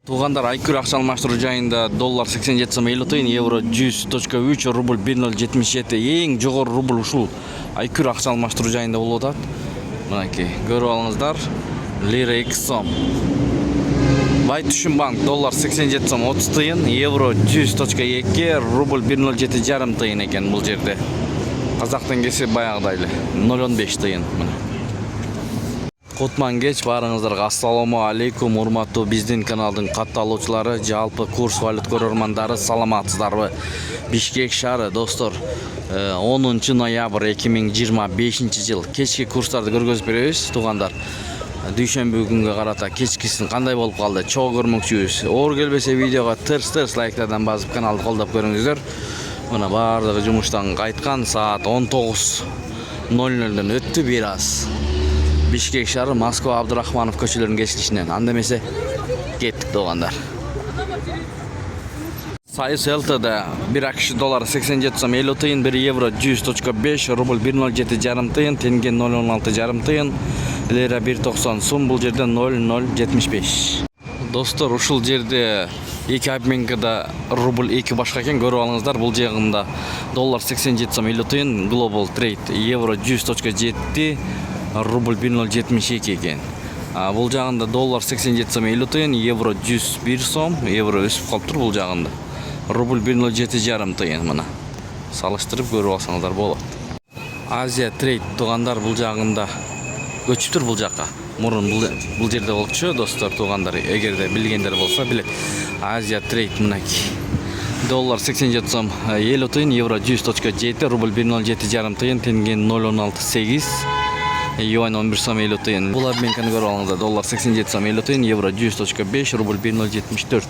Туғандар айкүр ақша алмаштыру жайында доллар 87 сом 50 тиын, евро 100.3, рубль 1077. Ең жоғары рубль ушул айкүр ақша алмаштыру жайында болуп атат. Мынакей, көрүп алыңыздар. Лира 2 сом. Байтүшүн банк доллар 87 сом 30 тиын, евро 100.2, рубль 107,5 тиын экен бул жерде. Казак теңгеси баягыдай эле 0,15 тиын. Кутман кеч барыңыздарга ассаламу алейкум, урматтуу биздин каналдын катталуучулары, жалпы курс валют көрөрмандары, саламатсыздарбы? Бишкек шаары достор, 10 ноябрь 2025 жыл кечки курстарды көргөзүп беребиз туугандар. Дүйшөмбү күнгө карата кечкисин кандай болуп калды чогуу көрмөкчүбүз. Оор келбесе видеого тырс лайктардан басып каналды колдоп көрүңүздөр. Мына баардыгы жумуштан кайткан, саат 19:00 өттү бир аз. Бишкек шаары Москва Абдурахманов көчөлөрүнүн кесилишинен. Анда эмесе кеттик туугандар. Союз ЛТД 1 акш доллары 87 сом 50 тиын, 1 евро 100.5, рубль 107,5 тиын, тенге 0,16,5 тиын, лира 1,90 сум, бул жерде 0,075. Достор, ушул жерде эки обменкада рубль 2 башка экен, көрүп алыңыздар. Бул жагында доллар 87 сом 50 тиын, Global Trade евро 100.7, рубль 1,072 экен. Бул жагында доллар 87 сом 50 тиын, евро 101 сом, евро өсүп калыптыр бул жагында. Рубль 1,07,5 тиын мына. Салыштырып көрүп алсаңыздар болот. Азия Трейд туугандар бул жагында көчүптүр бул жакка. Мурун бул жерде болчу достор туугандар, эгерде билгендер болсо билет. Азия Трейд мынакей. Доллар 87 сом 50 тиын, евро 100.7, рубль 1,07,5 тиын, тенге 0,168. Юань 11 сом 50 тиын. Бул обменканы көрүп алыңыздар. Доллар 87 сом 50 тиын, евро 100.5, рубль 1,074.